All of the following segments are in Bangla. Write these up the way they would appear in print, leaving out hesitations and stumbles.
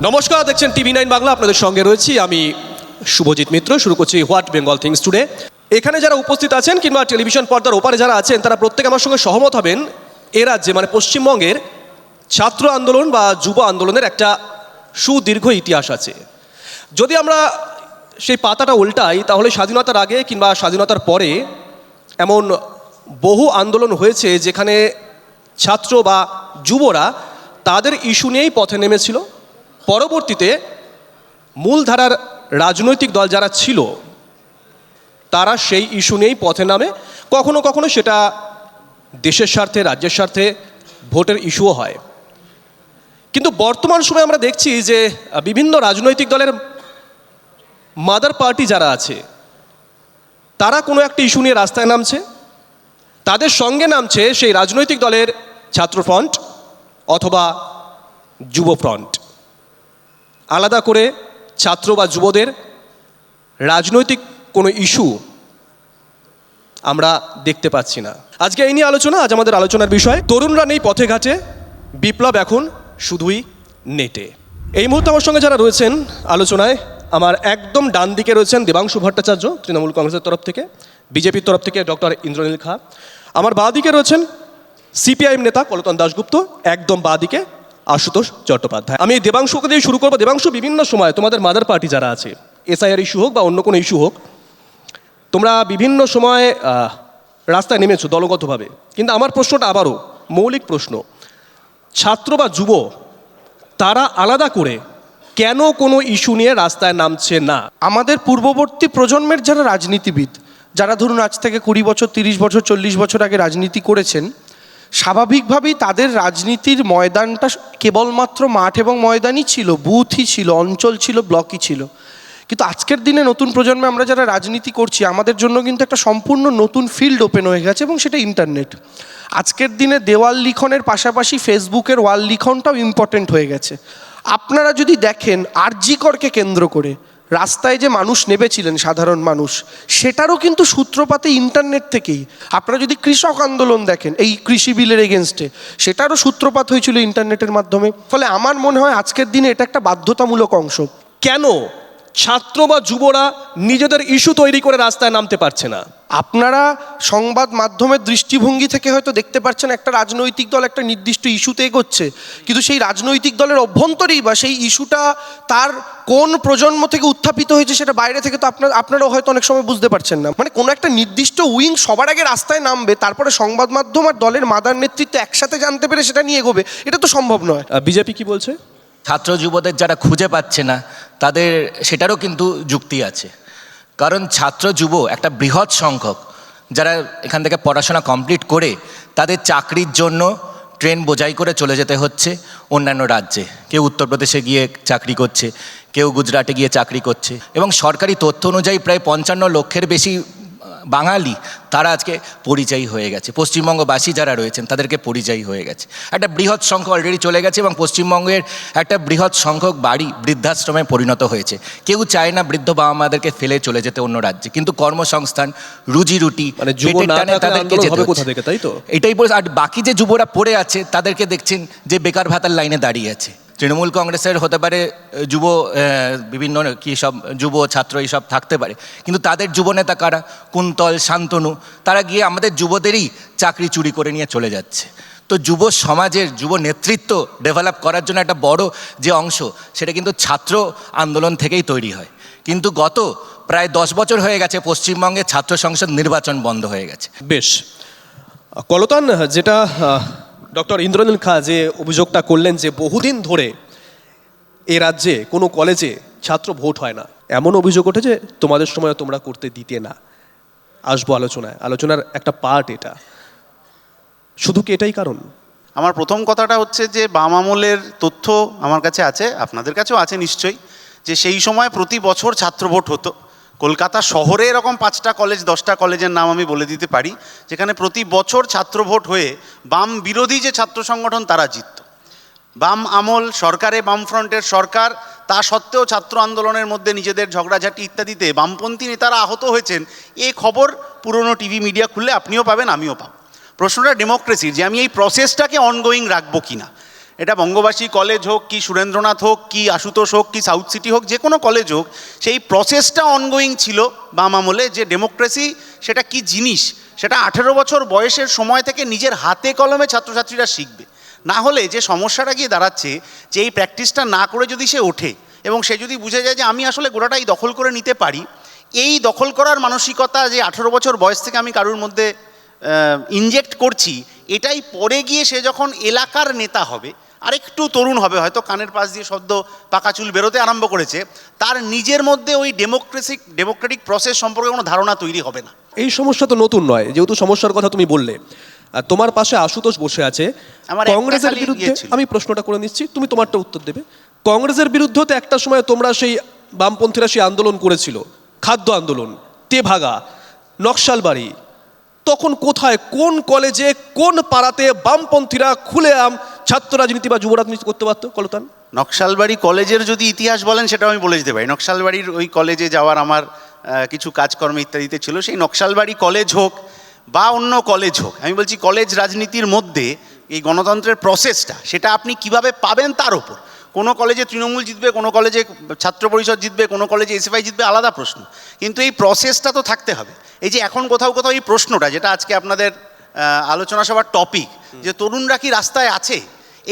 নমস্কার, দেখছেন TV9 বাংলা। আপনাদের সঙ্গে রয়েছি আমি শুভজিৎ মিত্র। শুরু করছি হোয়াট বেঙ্গল থিংস টুডে। এখানে যারা উপস্থিত আছেন কিংবা টেলিভিশন পর্দার ওপারে যারা আছেন তারা প্রত্যেকে আমার সঙ্গে সহমত হবেন, এ রাজ্যে মানে পশ্চিমবঙ্গের ছাত্র আন্দোলন বা যুব আন্দোলনের একটা সুদীর্ঘ ইতিহাস আছে। যদি আমরা সেই পাতাটা উল্টাই তাহলে স্বাধীনতার আগে কিংবা স্বাধীনতার পরে এমন বহু আন্দোলন হয়েছে যেখানে ছাত্র বা যুবরা তাদের ইস্যু নিয়েই পথে নেমেছিল। পরবর্তীতে মূলধারার রাজনৈতিক দল যারা ছিল তারা সেই ইস্যু নিয়েই পথে নামে। কখনো কখনো সেটা দেশের স্বার্থে, রাজ্যের স্বার্থে, ভোটের ইস্যুও হয়। কিন্তু বর্তমান সময়ে আমরা দেখছি যে বিভিন্ন রাজনৈতিক দলের মাদার পার্টি যারা আছে তারা কোনো একটা ইস্যু নিয়ে রাস্তায় নামছে, তাদের সঙ্গে নামছে সেই রাজনৈতিক দলের ছাত্র ফ্রন্ট অথবা যুব ফ্রন্ট। আলাদা করে ছাত্র বা যুবদের রাজনৈতিক কোনো ইস্যু আমরা দেখতে পাচ্ছি না। আজকে এই নিয়ে আলোচনা। আজ আমাদের আলোচনার বিষয় তরুণরা নেই পথে ঘাটে, বিপ্লব এখন শুধুই নেটে। এই মুহূর্তে আমার সঙ্গে যারা রয়েছেন আলোচনায়, আমার একদম ডান দিকে রয়েছেন দেবাংশু ভট্টাচার্য তৃণমূল কংগ্রেসের তরফ থেকে, বিজেপির তরফ থেকে ডক্টর ইন্দ্রনীল খা। আমার বাঁ দিকে রয়েছেন সিপিআইএম নেতা কলতন দাশগুপ্ত, একদম বাঁ দিকে আশুতোষ চট্টোপাধ্যায়। আমি দেবাংশুকে দিয়ে শুরু করবো। দেবাংশু, বিভিন্ন সময় তোমাদের মাদার পার্টি যারা আছে, এসআইআর ইস্যু হোক বা অন্য কোনো ইস্যু হোক, তোমরা বিভিন্ন সময় রাস্তায় নেমেছো দলগতভাবে। কিন্তু আমার প্রশ্নটা আবারও মৌলিক প্রশ্ন, ছাত্র বা যুব তারা আলাদা করে কেন কোনো ইস্যু নিয়ে রাস্তায় নামছে না? আমাদের পূর্ববর্তী প্রজন্মের যারা রাজনীতিবিদ, যারা ধরুন আজ থেকে 20 বছর, 30 বছর, 40 বছর আগে রাজনীতি করেছেন, স্বাভাবিকভাবেই তাদের রাজনীতির ময়দানটা কেবলমাত্র মাঠ এবং ময়দানই ছিল, বুথই ছিল, অঞ্চল ছিল, ব্লকই ছিল। কিন্তু আজকের দিনে নতুন প্রজন্মে আমরা যারা রাজনীতি করছি, আমাদের জন্য কিন্তু একটা সম্পূর্ণ নতুন ফিল্ড ওপেন হয়ে গেছে এবং সেটা ইন্টারনেট। আজকের দিনে দেওয়াল লিখনের পাশাপাশি ফেসবুকের ওয়াল লিখনটাও ইম্পর্টেন্ট হয়ে গেছে। আপনারা যদি দেখেন আরজি করকে কেন্দ্র করে রাস্তায় যে মানুষ নেমেছিলেন, সাধারণ মানুষ, সেটারও কিন্তু সূত্রপাতে ইন্টারনেট থেকেই। আপনারা যদি কৃষক আন্দোলন দেখেন এই কৃষি বিলের এগেনস্টে, সেটারও সূত্রপাত হয়েছিল ইন্টারনেটের মাধ্যমে। ফলে আমার মনে হয় আজকের দিনে এটা একটা বাধ্যতামূলক অংশ। কেন ছাত্র বা যুবরা নিজেদের ইস্যু তৈরি করে রাস্তায় নামতে পারছে না? আপনারা সংবাদ মাধ্যমের দৃষ্টিভঙ্গি থেকে হয়তো দেখতে পাচ্ছেন একটা রাজনৈতিক দল একটা নির্দিষ্ট ইস্যুতে এগোচ্ছে, কিন্তু সেই রাজনৈতিক দলের অভ্যন্তরেই বা সেই ইস্যুটা তার কোন প্রজন্ম থেকে উত্থাপিত হয়েছে সেটা বাইরে থেকে তো আপনারাও হয়তো অনেক সময় বুঝতে পারছেন না। মানে কোনো একটা নির্দিষ্ট উইং সবার আগে রাস্তায় নামবে, তারপরে সংবাদ মাধ্যম আর দলের মাদার নেতৃত্ব একসাথে জানতে পেরে সেটা নিয়ে এগোবে, এটা তো সম্ভব নয়। বিজেপি কি বলছে? ছাত্র যুবদের যারা খুঁজে পাচ্ছে না তাদের সেটারও কিন্তু যুক্তি আছে। কারণ ছাত্র যুব একটা বৃহৎ সংখ্যক যারা এখান থেকে পড়াশোনা কমপ্লিট করে তাদের চাকরির জন্য ট্রেন বোঝাই করে চলে যেতে হচ্ছে অন্যান্য রাজ্যে। কেউ উত্তরপ্রদেশে গিয়ে চাকরি করছে, কেউ গুজরাটে গিয়ে চাকরি করছে, এবং সরকারি তথ্য অনুযায়ী প্রায় 55 লক্ষের বেশি বাঙালি তারা আজকে পরিযায়ী হয়ে গেছে। পশ্চিমবঙ্গবাসী যারা রয়েছেন তাদেরকে পরিযায়ী হয়ে গেছে। একটা বৃহৎ সংখ্যক অলরেডি চলে গেছে এবং পশ্চিমবঙ্গের একটা বৃহৎ সংখ্যক বাড়ি বৃদ্ধাশ্রমে পরিণত হয়েছে। কেউ চায় না বৃদ্ধ বাবা মাদেরকে ফেলে চলে যেতে অন্য রাজ্যে, কিন্তু কর্মসংস্থান, রুজি রুটি তাদেরকে যেতে হচ্ছে, তাই তো? এটাই বলে। আর বাকি যে যুবরা পড়ে আছে তাদেরকে দেখছেন যে বেকার ভাতার লাইনে দাঁড়িয়ে আছে। তৃণমূল কংগ্রেসের হতে পারে যুব বিভিন্ন কী সব যুব ছাত্র এইসব থাকতে পারে, কিন্তু তাদের যুবনেতা কারা? কুন্তল, শান্তনু, তারা গিয়ে আমাদের যুবদেরই চাকরি চুরি করে নিয়ে চলে যাচ্ছে। তো যুব সমাজের যুব নেতৃত্ব ডেভেলপ করার জন্য একটা বড় যে অংশ সেটা কিন্তু ছাত্র আন্দোলন থেকেই তৈরি হয়। কিন্তু গত প্রায় 10 বছর হয়ে গেছে পশ্চিমবঙ্গে ছাত্র সংসদ নির্বাচন বন্ধ হয়ে গেছে। বেশ, কলতান, যেটা ডক্টর ইন্দ্রনীল খা যে অভিযোগটা করলেন যে বহুদিন ধরে এ রাজ্যে কোনো কলেজে ছাত্র ভোট হয় না, এমন অভিযোগ ওঠে যে তোমাদের সময় তোমরা করতে দিতে না। আসবো আলোচনায়, আলোচনার একটা পার্ট এটা। শুধু কি এটাই কারণ? আমার প্রথম কথাটা হচ্ছে যে বাম আমলের তথ্য আমার কাছে আছে, আপনাদের কাছেও আছে নিশ্চয়ই, যে সেই সময় প্রতি বছর ছাত্র ভোট হতো। কলকাতা শহরে এরকম 5টা কলেজ 10টা কলেজের নাম আমি বলে দিতে পারি, যেখানে প্রতি বছর ছাত্র ভোট হয়ে বাম বিরোধী যে ছাত্র সংগঠন তারা জিতত। বাম আমল সরকারে, বামফ্রন্টের সরকার, তা সত্ত্বেও ছাত্র আন্দোলনের মধ্যে নিজেদের ঝগড়াঝাটি ইত্যাদিতে বামপন্থী নেতারা আহত হয়েছেন। এই খবর পুরনো টিভি মিডিয়া খুললে আপনিও পাবেন, আমিও পাব। প্রশ্নটা ডেমোক্রেসির, যে আমি এই প্রসেসটাকে অনগোয়িং রাখবো কিনা। এটা বঙ্গবাসী কলেজ হোক কি সুরেন্দ্রনাথ হোক কি আশুতোষ হোক কি সাউথ সিটি হোক, যে কোনো কলেজ হোক, সেই প্রসেসটা অনগোয়িং ছিল বাম আমলে, যে ডেমোক্রেসি সেটা কি জিনিস সেটা 18 বছর বয়সের সময় থেকে নিজের হাতে কলমে ছাত্রছাত্রীরা শিখবে। না হলে যে সমস্যাটা গিয়ে দাঁড়াচ্ছে যে এই প্র্যাকটিসটা না করে যদি সে ওঠে এবং সে যদি বুঝে যায় যে আমি আসলে গোটাটাই দখল করে নিতে পারি, এই দখল করার মানসিকতা যে 18 বছর বয়স থেকে আমি কারুর মধ্যে ইনজেক্ট করছি, এটাই পরে গিয়ে সে যখন এলাকার নেতা হবে, আর একটু তরুণ হবে, হয়তো কানের পাশ দিয়ে শব্দ পাকা চুল বেরোতে আরম্ভ করেছে, তার নিজের মধ্যে ওই ডেমোক্রেটিক প্রসেস সম্পর্কে কোনো ধারণা তৈরি হবে না। এই সমস্যা তো নতুন নয়, যেহেতু সমস্যার কথা তুমি বললে। আর তোমার পাশে আশুতোষ বসে আছে, আমার একটা কংগ্রেসের খালি বিরুদ্ধে ইয়ে ছিল। আমি প্রশ্নটা করে নিচ্ছি, তুমি তোমারটা উত্তর দেবে। কংগ্রেসের বিরুদ্ধে তো একটা সময় তোমরা সেই বামপন্থীরা সেই আন্দোলন করেছিল, খাদ্য আন্দোলন, তেভাগা, নকশালবাড়ি, তখন কোথায়, কোন কলেজে, কোন পাড়াতে বামপন্থীরা খুলেআম ছাত্র রাজনীতি বা যুব রাজনীতি করতে পারতো কলতান? নকশালবাড়ি কলেজের যদি ইতিহাস বলেন সেটা আমি বলে দিতে পারি। নকশালবাড়ির ওই কলেজে যাওয়ার আমার কিছু কাজকর্ম ইত্যাদিতে ছিল। সেই নকশালবাড়ি কলেজ হোক বা অন্য কলেজ হোক, আমি বলছি কলেজ রাজনীতির মধ্যে এই গণতন্ত্রের প্রসেসটা সেটা আপনি কিভাবে পাবেন তার ওপর। কোনো কলেজে তৃণমূল জিতবে, কোনো কলেজে ছাত্র পরিষদ জিতবে, কোনো কলেজে এসএফআই জিতবে, আলাদা প্রশ্ন, কিন্তু এই প্রসেসটা তো থাকতে হবে। এই যে এখন কোথাও কোথাও এই প্রশ্নটা, যেটা আজকে আপনাদের আলোচনা সভার টপিক, যে তরুণরা কি রাস্তায় আছে,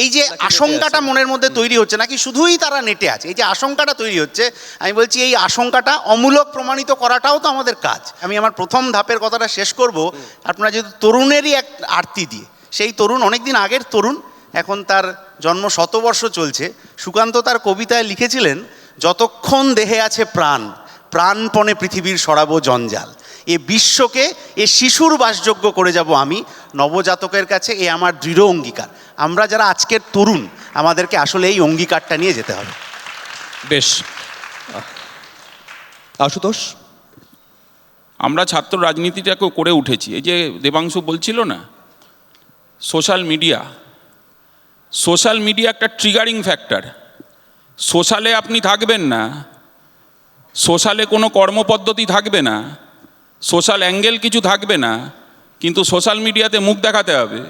এই যে আশঙ্কাটা মনের মধ্যে তৈরি হচ্ছে, নাকি শুধুই তারা নেটে আছে, এই যে আশঙ্কাটা তৈরি হচ্ছে, আমি বলছি এই আশঙ্কাটা অমূলক প্রমাণিত করাটাও তো আমাদের কাজ। আমি আমার প্রথম ধাপের কথাটা শেষ করব, আপনারা যেহেতু তরুণেরই এক আরতি দিয়ে, সেই তরুণ অনেক দিন আগের তরুণ, এখন তার জন্ম 100 বর্ষ চলছে। সুকান্ত তার কবিতায় লিখেছিলেন, যতক্ষণ দেহে আছে প্রাণ, প্রাণপণে পৃথিবীর সরাবো জঞ্জাল, এ বিশ্বকে এ শিশুর বাসযোগ্য করে যাব আমি, নবজাতকের কাছে এ আমার দৃঢ় অঙ্গীকার। আমরা যারা আজকের তরুণ, আমাদেরকে আসলে এই অঙ্গীকারটা নিয়ে যেতে হবে। বেশ, আশুতোষ? আমরা ছাত্র রাজনীতিটাকেও করে উঠেছি। এই যে দেবাংশু বলছিল না, সোশ্যাল মিডিয়া একটা ট্রিগারিং ফ্যাক্টর। সোশ্যালে আপনি থাকবেন না, সোশ্যালে কোনো কর্মপদ্ধতি থাকবে না, সোশ্যাল অ্যাঙ্গেল কিছু থাকবে না, কিন্তু সোশ্যাল মিডিয়াতে মুখ দেখাতে হবে,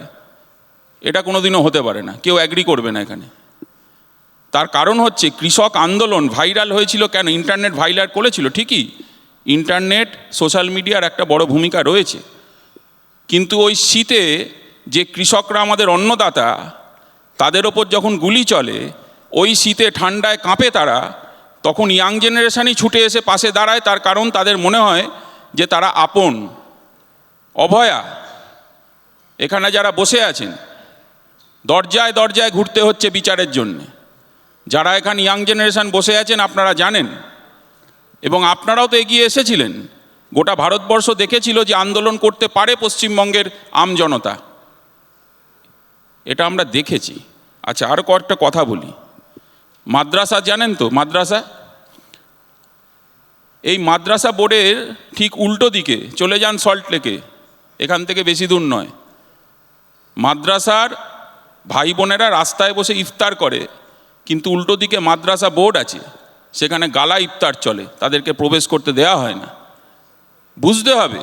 এটা কোনোদিনও হতে পারে না, কেউ অ্যাগ্রি করবে না এখানে। তার কারণ হচ্ছে কৃষক আন্দোলন ভাইরাল হয়েছিল কেন? ইন্টারনেট ভাইরাল করেছিল ঠিকই, ইন্টারনেট সোশ্যাল মিডিয়ার একটা বড় ভূমিকা রয়েছে, কিন্তু ওই শীতে যে কৃষকরা আমাদের অন্নদাতা, তাদের ওপর যখন গুলি চলে, ওই শীতে ঠান্ডায় কাঁপে তারা, তখন ইয়াং জেনারেশনই ছুটে এসে পাশে দাঁড়ায়। তার কারণ তাদের মনে হয় যে তারা আপন। অভয়া, এখানে যারা বসে আছেন, দরজায় দরজায় ঘুরতে হচ্ছে বিচারের জন্যে। যারা এখানে ইয়াং জেনারেশন বসে আছেন আপনারা জানেন, এবং আপনারাও তো এগিয়ে এসেছিলেন। গোটা ভারতবর্ষ দেখেছিল যে আন্দোলন করতে পারে পশ্চিমবঙ্গের আমজনতা, এটা আমরা দেখেছি। আচ্ছা, আরও কয়েকটা কথা বলি। মাদ্রাসা জানেন তো, মাদ্রাসা, এই মাদ্রাসা বোর্ডের ঠিক উল্টো দিকে চলে যান সল্টলেকে, এখান থেকে বেশি দূর নয়। মাদ্রাসার ভাই বোনেরা রাস্তায় বসে ইফতার করে, কিন্তু উল্টো দিকে মাদ্রাসা বোর্ড আছে, সেখানে গালা ইফতার চলে, তাদেরকে প্রবেশ করতে দেওয়া হয় না। বুঝতে হবে,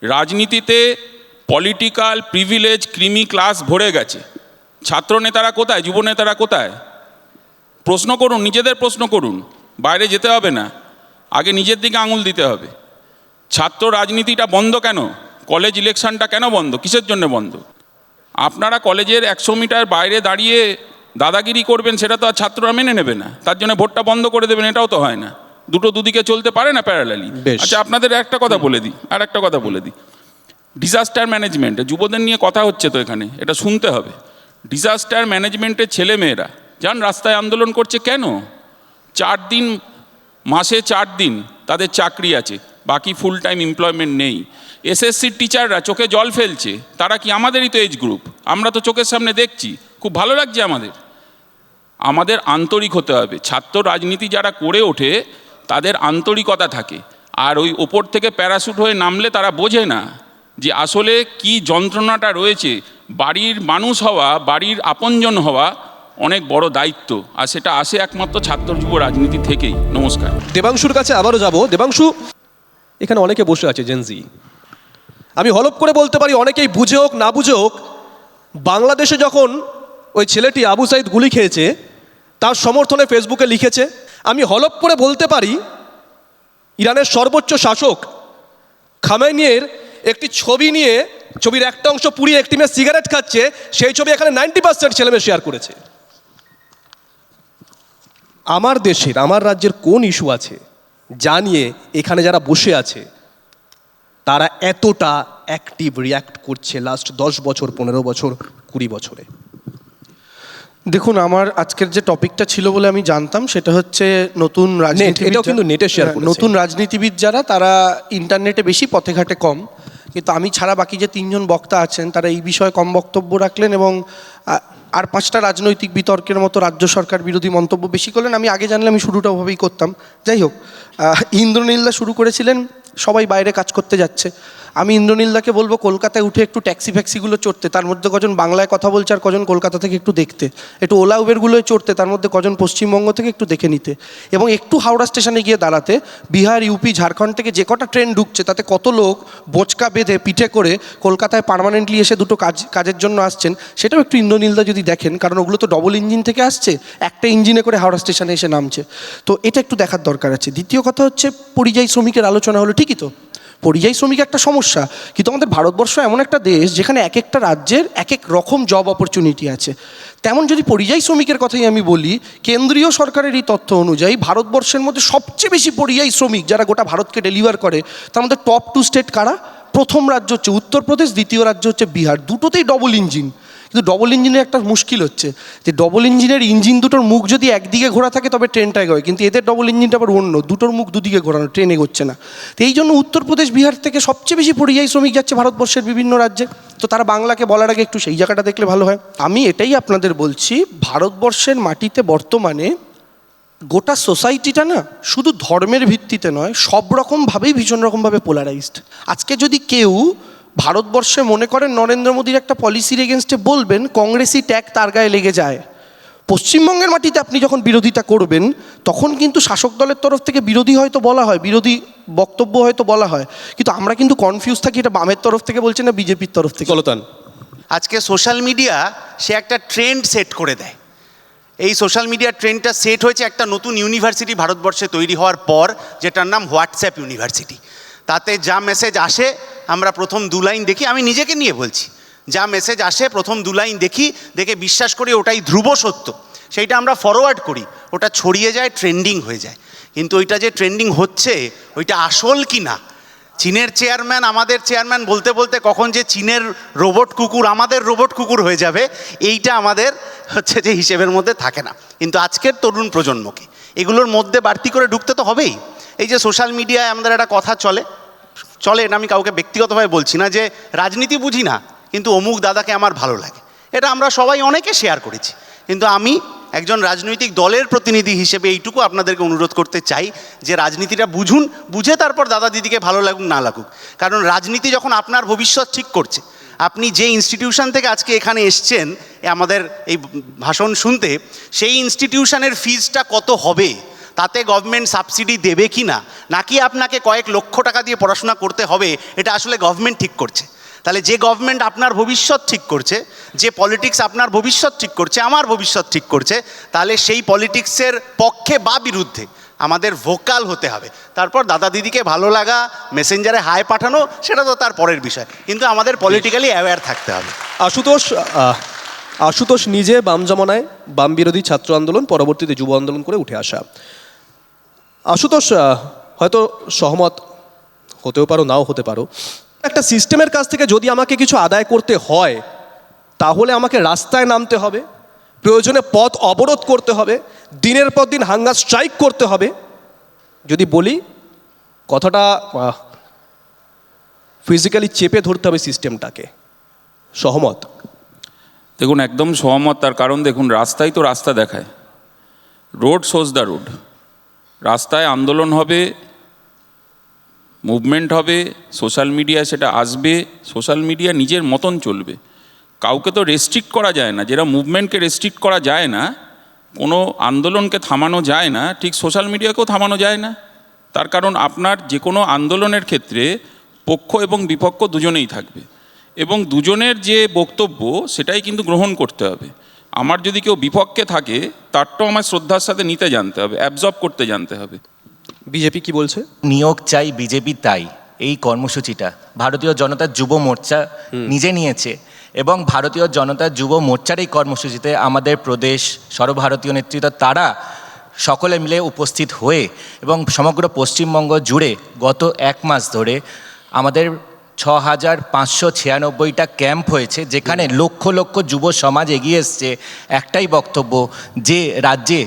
রাজনীতিতে পলিটিক্যাল প্রিভিলেজ ক্রিমি ক্লাস ভরে গেছে। ছাত্র নেতারা কোথায়, যুব নেতারা কোথায়? প্রশ্ন করুন, নিজেদের প্রশ্ন করুন, বাইরে যেতে হবে না, আগে নিজের দিকে আঙুল দিতে হবে। ছাত্র রাজনীতিটা বন্ধ কেন? কলেজ ইলেকশনটা কেন বন্ধ? কিসের জন্য বন্ধ? আপনারা কলেজের 100 মিটার বাইরে দাঁড়িয়ে দাদাগিরি করবেন, সেটা তো আর ছাত্ররা মেনে নেবে না, তার জন্য ভোটটা বন্ধ করে দেবেন, এটাও তো হয় না। দুদিকে চলতে পারে না প্যারালালি। আচ্ছা, আপনাদের একটা কথা বলে দিই, আর একটা কথা বলে দিই। ডিজাস্টার ম্যানেজমেন্টে যুবদের নিয়ে কথা হচ্ছে তো এখানে, এটা শুনতে হবে। ডিজাস্টার ম্যানেজমেন্টের ছেলেমেয়েরা যান রাস্তায় আন্দোলন করছে কেন? 4 দিন, মাসে 4 দিন তাদের চাকরি আছে, বাকি ফুল টাইম এমপ্লয়মেন্ট নেই। এসএসসির টিচাররা চোখে জল ফেলছে, তারা কি আমাদেরই তো এজ গ্রুপ, আমরা তো চোখের সামনে দেখছি, খুব ভালো লাগছে আমাদের আন্তরিক হতে হবে। ছাত্র রাজনীতি যারা করে ওঠে তাদের আন্তরিকতা থাকে, আর ওই ওপর থেকে প্যারাশুট হয়ে নামলে তারা বোঝে না যে আসলে কি যন্ত্রণাটা রয়েছে। বাড়ির মানুষ হওয়া, বাড়ির আপনজন হওয়া অনেক বড় দায়িত্ব, আর সেটা আসে একমাত্র ছাত্র যুব রাজনীতি থেকেই। নমস্কার। দেবাংশুর কাছে আবারও যাব। দেবাংশু, এখানে অনেকে বসে আছে জেনজি, আমি হলপ করে বলতে পারি অনেকেই বুঝে হোক না বুঝে হোক, বাংলাদেশে যখন ওই ছেলেটি আবু সাইদ গুলি খেয়েছে তার সমর্থনে ফেসবুকে লিখেছে, আমি হলপ করে বলতে পারি ইরানের সর্বোচ্চ শাসক খামেনির একটি ছবি নিয়ে, ছবির একটা অংশ পুড়িয়ে একটি মেয়ে সিগারেট খাচ্ছে, সেই ছবি এখানে 90% ছেলেমেয়ে শেয়ার করেছে। আমার দেশের, আমার রাজ্যের কোন ইস্যু আছে যা নিয়ে এখানে যারা বসে আছে তারা এতটা অ্যাক্টিভ রিয়্যাক্ট করছে লাস্ট 10 বছর, 15 বছর, 20 বছরে? দেখুন, আমার আজকের যে টপিকটা ছিল বলে আমি জানতাম সেটা হচ্ছে নতুন রাজনীতিবিদ, এটাও কিন্তু নেটে শেয়ার করেছে। নতুন রাজনীতিবিদ যারা, তারা ইন্টারনেটে বেশি, পথে ঘাটে কম। কিন্তু আমি ছাড়া বাকি যে 3 জন বক্তা আছেন তারা এই বিষয়ে কম বক্তব্য রাখলেন এবং আর 5টা রাজনৈতিক বিতর্কের মতো রাজ্য সরকার বিরোধী মন্তব্য বেশি করলেন। আমি আগে জানলে আমি শুরুটা ওভাবেই করতাম। যাই হোক, ইন্দ্রনীলদা শুরু করেছিলেন সবাই বাইরে কাজ করতে যাচ্ছে। আমি ইন্দ্রনীলদাকে বলবো কলকাতায় উঠে একটু ট্যাক্সি ফ্যাক্সিগুলো চড়তে, তার মধ্যে কজন বাংলায় কথা বলছে আর কজন কলকাতা থেকে একটু দেখতে, একটু ওলা উবেরগুলোয় চড়তে, তার মধ্যে কজন পশ্চিমবঙ্গ থেকে একটু দেখে নিতে, এবং একটু হাওড়া স্টেশনে গিয়ে দাঁড়াতে বিহার, ইউপি, ঝাড়খণ্ড থেকে যে কটা ট্রেন ঢুকছে তাতে কত লোক বোঁচকা বেঁধে পিঠে করে কলকাতায় পার্মানেন্টলি এসে দুটো কাজের জন্য আসছেন, সেটাও একটু ইন্দ্রনীলদা যদি দেখেন, কারণ ওগুলো তো ডবল ইঞ্জিন থেকে আসছে, একটা ইঞ্জিনে করে হাওড়া স্টেশনে এসে নামছে। তো এটা একটু দেখার দরকার আছে। দ্বিতীয় কথা হচ্ছে পরিযায়ী শ্রমিকের আলোচনা হলো, ঠিকই তো, পরিযায়ী শ্রমিক একটা সমস্যা, কিন্তু আমাদের ভারতবর্ষ এমন একটা দেশ যেখানে এক একটা রাজ্যের এক এক রকম জব অপরচুনিটি আছে। তেমন যদি পরিযায়ী শ্রমিকের কথাই আমি বলি, কেন্দ্রীয় সরকারের এই তথ্য অনুযায়ী ভারতবর্ষের মধ্যে সবচেয়ে বেশি পরিযায়ী শ্রমিক যারা গোটা ভারতকে ডেলিভার করে, তার মধ্যে টপ 2 স্টেট কারা? প্রথম রাজ্য হচ্ছে উত্তরপ্রদেশ, দ্বিতীয় রাজ্য হচ্ছে বিহার। দুটোতেই ডবল ইঞ্জিন। কিন্তু ডবল ইঞ্জিনের একটা মুশকিল হচ্ছে যে ডবল ইঞ্জিনের ইঞ্জিন দুটোর মুখ যদি একদিকে ঘোরা থাকে তবে ট্রেনটা এগোয়, কিন্তু এদের ডবল ইঞ্জিনটা আবার অন্য, দুটোর মুখ দুদিকে ঘোরানো, ট্রেন এগোচ্ছে না। তো এই জন্য উত্তরপ্রদেশ, বিহার থেকে সবচেয়ে বেশি পরিযায়ী শ্রমিক যাচ্ছে ভারতবর্ষের বিভিন্ন রাজ্যে। তো তারা বাংলাকে বলার আগে একটু সেই জায়গাটা দেখলে ভালো হয়। আমি এটাই আপনাদের বলছি, ভারতবর্ষের মাটিতে বর্তমানে গোটা সোসাইটিটা না শুধু ধর্মের ভিত্তিতে নয়, সব রকমভাবেই ভীষণ রকমভাবে পোলারাইজড। আজকে যদি কেউ ভারতবর্ষে মনে করেন নরেন্দ্র মোদীর একটা পলিসির এগেনস্টে বলবেন, কংগ্রেসি ট্যাগ তার গায়ে লেগে যায়। পশ্চিমবঙ্গের মাটিতে আপনি যখন বিরোধিতা করবেন তখন কিন্তু শাসক দলের তরফ থেকে বিরোধী হয়তো বলা হয়, বিরোধী বক্তব্য হয়তো বলা হয়, কিন্তু আমরা কিন্তু কনফিউজ থাকি এটা বামের তরফ থেকে বলছে না বিজেপির তরফ থেকে। চলতান আজকে সোশ্যাল মিডিয়া সে একটা ট্রেন্ড সেট করে দেয়। এই সোশ্যাল মিডিয়ার ট্রেন্ডটা সেট হয়েছে একটা নতুন ইউনিভার্সিটি ভারতবর্ষে তৈরি হওয়ার পর, যেটার নাম হোয়াটসঅ্যাপ ইউনিভার্সিটি। তাতে যা মেসেজ আসে আমরা প্রথম 2 লাইন দেখি, আমি নিজেকে নিয়ে বলছি, যা মেসেজ আসে প্রথম 2 লাইন দেখি, দেখে বিশ্বাস করি ওটাই ধ্রুব সত্য, সেইটা আমরা ফরওয়ার্ড করি, ওটা ছড়িয়ে যায়, ট্রেন্ডিং হয়ে যায়। কিন্তু ওইটা যে ট্রেন্ডিং হচ্ছে ওইটা আসল কি না, চীনের চেয়ারম্যান আমাদের চেয়ারম্যান বলতে বলতে কখন যে চীনের রোবট কুকুর আমাদের রোবট কুকুর হয়ে যাবে, এইটা আমাদের হচ্ছে যে হিসেবের মধ্যে থাকে না। কিন্তু আজকের তরুণ প্রজন্মকে এগুলোর মধ্যে বাড়তি করে ঢুকতে তো হবেই। এই যে সোশ্যাল মিডিয়ায় আমাদের একটা কথা চলে, এটা আমি কাউকে ব্যক্তিগতভাবে বলছি না যে রাজনীতি বুঝি না, কিন্তু অমুক দাদাকে আমার ভালো লাগে, এটা আমরা সবাই অনেকে শেয়ার করেছি। কিন্তু আমি একজন রাজনৈতিক দলের প্রতিনিধি হিসেবে এইটুকু আপনাদেরকে অনুরোধ করতে চাই যে রাজনীতিটা বুঝুন, বুঝে তারপর দাদা দিদিকে ভালো লাগুক না লাগুক। কারণ রাজনীতি যখন আপনার ভবিষ্যৎ ঠিক করছে, আপনি যে ইনস্টিটিউশন থেকে আজকে এখানে এসছেন আমাদের এই ভাষণ শুনতে, সেই ইনস্টিটিউশনের ফিজটা কত হবে, তাতে গভর্নমেন্ট সাবসিডি দেবে কি না, নাকি আপনাকে কয়েক লক্ষ টাকা দিয়ে পড়াশোনা করতে হবে, এটা আসলে গভর্নমেন্ট ঠিক করছে। তাহলে যে গভর্নমেন্ট আপনার ভবিষ্যৎ ঠিক করছে, যে পলিটিক্স আপনার ভবিষ্যৎ ঠিক করছে, আমার ভবিষ্যৎ ঠিক করছে, তাহলে সেই পলিটিক্সের পক্ষে বা বিরুদ্ধে আমাদের ভোকাল হতে হবে। তারপর দাদা দিদিকে ভালো লাগা, মেসেঞ্জারে হাই পাঠানো, সেটা তো তার পরের বিষয়, কিন্তু আমাদের পলিটিক্যালি অ্যাওয়্যার থাকতে হবে। আশুতোষ নিজে বাম জমানায় বাম বিরোধী ছাত্র আন্দোলন, পরবর্তীতে যুব আন্দোলন করে উঠে আসা। আশুতোষ হয়তো সহমত হতেও পারো, নাও হতে পারো। একটা সিস্টেমের কাছ থেকে যদি আমাকে কিছু আদায় করতে হয় তাহলে আমাকে রাস্তায় নামতে হবে, প্রয়োজনে পথ অবরোধ করতে হবে, দিনের পর দিন হাঙ্গার স্ট্রাইক করতে হবে। যদি বলি কথাটা ফিজিক্যালি চেপে ধরতে হবে সিস্টেমটাকে। সহমত? দেখুন, একদম সহমত। তার কারণ দেখুন, রাস্তাই তো রাস্তা দেখায়, রোড শোজ দ্য রোড। রাস্তায় আন্দোলন হবে, মুভমেন্ট হবে, সোশ্যাল মিডিয়া সেটা আসবে, সোশ্যাল মিডিয়া নিজের মতন চলবে, কাউকে তো রেস্ট্রিক্ট করা যায় না। যেটা মুভমেন্টকে রেস্ট্রিক্ট করা যায় না, কোনো আন্দোলনকে থামানো যায় না, ঠিক সোশ্যাল মিডিয়াকেও থামানো যায় না। তার কারণ আপনার যে কোনো আন্দোলনের ক্ষেত্রে পক্ষ এবং বিপক্ষ দুজনেই থাকবে, এবং দুজনের যে বক্তব্য সেটাই কিন্তু গ্রহণ করতে হবে। আমার যদি কেউ বিপক্ষে থাকে তারটাও আমার শ্রদ্ধার সাথে নিতে জানতে হবে, অ্যাবজর্ব করতে জানতে হবে। বিজেপি কি বলছে? নিয়োগ চাই বিজেপি তাই এই কর্মসূচিটা ভারতীয় জনতা যুব মোর্চা নিজে নিয়েছে এবং ভারতীয় জনতা যুব মোর্চার এই কর্মসূচিতে আমাদের প্রদেশ সর্বভারতীয় নেতৃত্ব তারা সকলে মিলে উপস্থিত হয়ে এবং সমগ্র পশ্চিমবঙ্গ জুড়ে গত 1 মাস ধরে আমাদের 6596টা ক্যাম্প হয়েছে, যেখানে লক্ষ লক্ষ যুব সমাজ এগিয়ে এসছে একটাই বক্তব্য যে রাজ্যে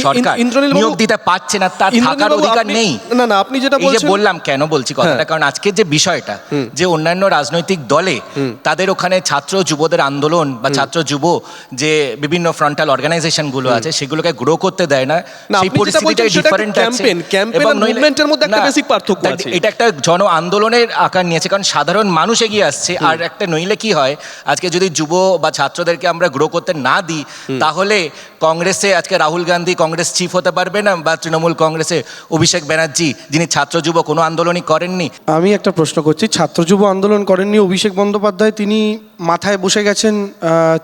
সরকার ইন্দ্রনীল বাবু- নিয়োগ দিতে পারছে না, তার ইন্দ্রনীল থাকার বাবু, অধিকার আপনি- নেই। না আপনি যেটা এই যে বলছেন বললাম কেন বলছি কথাটা, কারণ আজকের যে বিষয়টা যে অন্যান্য রাজনৈতিক দলে তাদের ওখানে ছাত্র যুবদের আন্দোলন বা ছাত্র যুব যে বিভিন্ন ফ্রন্টাল অর্গানাইজেশনগুলো আছে সেগুলোকে গ্রো করতে দেয় না, না, সেই আপনি যেটা পরিস্থিতিটা বলছেন সেটা একটা ডিফারেন্ট আছে। campaign আর নইলে- movement এর মধ্যে একটা না, basic পার্থক্য আছে। এটা একটা জন আন্দোলনের আকার নিয়েছে, কারণ সাধারণ মানুষ এগিয়ে আসছে। আর একটা নইলে কি হয়, আজকে যদি যুব বা ছাত্রদেরকে আমরা গ্রো করতে না দিই তাহলে কংগ্রেসে আজকে রাহুল গান্ধী কংগ্রেস চিফ হতে পারবে না, বা তৃণমূল কংগ্রেসে অভিষেক ব্যানার্জি যিনি ছাত্র যুব কোনো আন্দোলনই করেননি। আমি একটা প্রশ্ন করছি, ছাত্র যুব আন্দোলন করেননি অভিষেক বন্দ্যোপাধ্যায়, তিনি মাথায় বসে গেছেন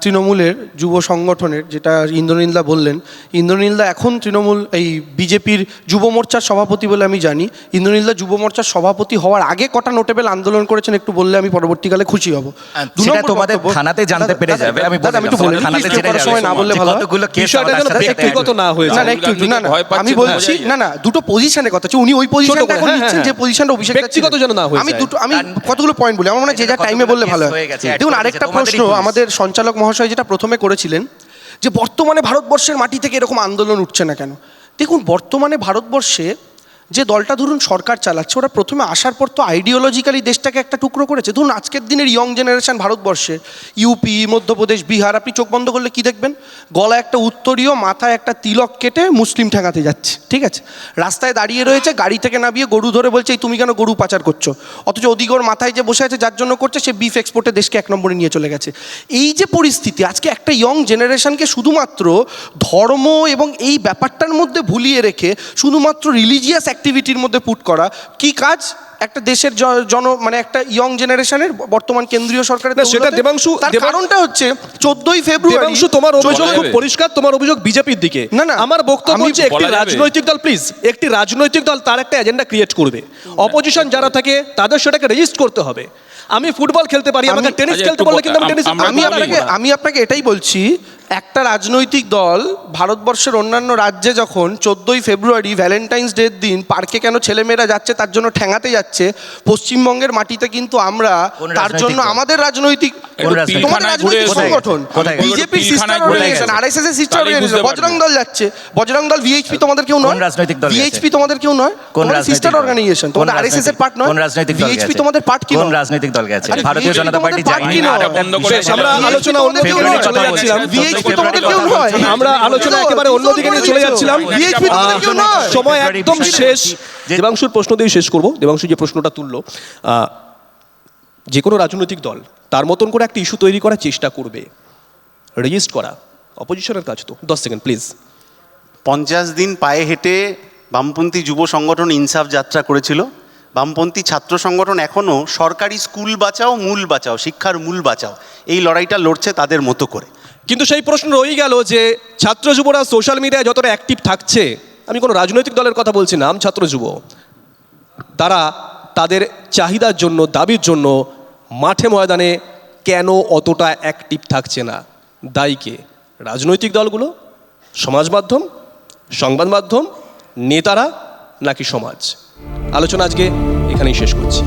তৃণমূলের যুব সংগঠনের, যেটা ইন্দ্রনীলদা বললেন। ইন্দ্রনীলদা এখন তৃণমূল এই বিজেপির যুব মোর্চার সভাপতি বলে আমি জানি। ইন্দ্রনীলদা যুব মোর্চার সভাপতি হওয়ার আগে কটা নোটেবল আন্দোলন করেছেন একটু বললে আমি পরবর্তীকালে খুশি হব। দু সেটা নম্বর তোমাদের বক্তব্য- থানাতে জানতে পেরে দাদা, যাবে। আমি দাদা, আমি একটু বলে নিই, থানাতে please, জেনে করার যাবে সময় না বললে যে ভালো হয়। কতগুলো কেস বিষয়টা যেন আমার সাথে ব্যক্তিগত না হয়ে না যায়। না একটু না না ভয় পাচ্ছে আমি না, বলছি বোঝাই না না দুটো পজিশনের কথা হচ্ছে, উনি ওই পজিশনটা করে, এখন হ্যাঁ, নিচ্ছেন হ্যাঁ, যে পজিশনটা অভিষেক ব্যক্তিগত যেন না হয়ে আমি যায়। দুটো আমি কতগুলো পয়েন্ট বলি, আমার মনে হয় যে যা কতগুলো টাইমে বললে ভালো case হয়। হয়ে গেছে, add দেখুন করে আরেকটা দিয়েছে, তোমাদেরই প্রশ্ন ভুল। আমাদের সঞ্চালক মহাশয় যেটা প্রথমে করেছিলেন যে বর্তমানে ভারতবর্ষের মাটি থেকে এরকম আন্দোলন উঠছে না কেন। দেখুন বর্তমানে ভারতবর্ষে যে দলটা ধরুন সরকার চালাচ্ছে, ওরা প্রথমে আসার পর তো আইডিওলজিক্যালি দেশটাকে একটা টুকরো করেছে। ধরুন আজকের দিনের ইয়ং জেনারেশন ভারতবর্ষে ইউপি, মধ্যপ্রদেশ, বিহার, আপনি চোখ বন্ধ করলে কি দেখবেন? গলায় একটা উত্তরীয়, মাথায় একটা তিলক কেটে মুসলিম ঠেকাতে যাচ্ছে, ঠিক আছে? রাস্তায় দাঁড়িয়ে রয়েছে, গাড়ি থেকে নামিয়ে গরু ধরে বলছে এই তুমি কেন গরু পাচার করছো, অথচ ওদিকে ওর মাথায় যে বসে আছে যার জন্য করছে সে বিফ এক্সপোর্টে দেশকে 1 নম্বরে নিয়ে চলে গেছে। এই যে পরিস্থিতি আজকে একটা ইয়ং জেনারেশনকে শুধুমাত্র ধর্ম এবং এই ব্যাপারটার মধ্যে ভুলিয়ে রেখে শুধুমাত্র রিলিজিয়াস অ্যাক্টিভিটির মধ্যে পুট করা কি কাজ একটা দেশের মানে একটা ইয়ং জেনারেশনের বর্তমান কেন্দ্রীয় সরকারের না, সেটা দৌলতে? দেবাংশু- তার কারণটা হচ্ছে 14ই ফেব্রুয়ারি দেবাংশু, তোমার অভিযোগ যাবে। খুব পরিষ্কার, তোমার অভিযোগ বিজেপির দিকে। না, না, আমার বক্তব্য আমি হচ্ছে একটি বলা যাবে। রাজনৈতিক দল, প্লিজ, একটি রাজনৈতিক দল তার একটা এজেন্ডা ক্রিয়েট করবে। অপোজিশন যারা থাকে তাদের সেটাকে রেজিস্ট করতে হবে। আমি ফুটবল খেলতে পারি, আমাকে টেনিস আচ্ছা, খেলতে একটু বললে কিন্তু আমি টেনিস আমরা আমি আপনাকে এটাই বলছি, একটা রাজনৈতিক দল ভারতবর্ষের অন্যান্য রাজ্যে যখন 14ই ফেব্রুয়ারি ভ্যালেন্টাইন্স ডের দিন পার্কে কেন ছেলেমেয়েরা যাচ্ছে তার জন্য ঠ্যাঙাতে যাচ্ছে, পশ্চিমবঙ্গের মাটিতে কিন্তু আমরা কোন তার রাজনৈতিক জন্য দল? আমাদের রাজনৈতিক একটু রাজনৈতিক তোমাদের পিলখানায় ঘুরে রাজনৈতিক এসো। সংগঠন কোথায় গেছে? বিজেপির পিলখানায় সিস্টার ঘুরে অর্গানাইজেশন, গেছে। আরএসএস এর সিস্টার তাহলেই বুঝতে অর্গানাইজেশন, বজরং দল যাচ্ছে, বজরং দল ভিএইচপি তোমাদের কেউ নয়, কোন রাজনৈতিক দল গেছে? ভিএইচপি তোমাদের কেউ নয়, কোন তোমাদের রাজনৈতিক সিস্টার দল? অর্গানাইজেশন, তোমাদের কোন আরএসএস এর পার্ট নয়, কোন রাজনৈতিক দল ভিএইচপি গেছে? তোমাদের পার্ট কি কোন নয়? রাজনৈতিক দল গেছে? আরে ভারতীয় VHP জনতা পার্টি তোমাদের part কি জানি না। নয়? এটা বন্ধ করে শেষ, আমরা ফেলো। আলোচনা অন্য দিকে ফেব্রুয়ারি নিয়ে চলে কথা যাচ্ছিলাম। বলছি। ভিএইচপি তোমাদের কেউ নয়, আমরা আলোচনা একেবারে অন্যদিকে নিয়ে চলে যাচ্ছিলাম। ভিএইচপি তোমাদের কেউ নয়। সময় একদম শেষ। যে- দেবাংশুর প্রশ্ন দিয়ে শেষ করব। দেবাংশু যে প্রশ্নটা তুললো, যে কোনো রাজনৈতিক দল তার মতন করে একটা ইস্যু তৈরি করার চেষ্টা করবে, রেজিস্ট করা অপোজিশনের কাজ তো। 10 সেকেন্ড প্লিজ। 50 দিন পায়ে হেঁটে বামপন্থী যুব সংগঠন ইনসাফ যাত্রা করেছিল। বামপন্থী ছাত্র সংগঠন এখনও সরকারি স্কুল বাঁচাও, মূল বাঁচাও, শিক্ষার মূল বাঁচাও, এই লড়াইটা লড়ছে তাদের মতো করে। কিন্তু সেই প্রশ্ন রয়ে গেল যে ছাত্র যুবরা সোশ্যাল মিডিয়ায় যতটা অ্যাক্টিভ থাকছে, আমি কোনো রাজনৈতিক দলের কথা বলছি না, আম ছাত্র যুব, তারা তাদের চাহিদার জন্য, দাবির জন্য মাঠে ময়দানে কেন অতটা অ্যাক্টিভ থাকছে না? দায়ী কে? রাজনৈতিক দলগুলো, সমাজ মাধ্যম, সংবাদ মাধ্যম, নেতারা, নাকি সমাজ? আলোচনা আজকে এখানেই শেষ করছি।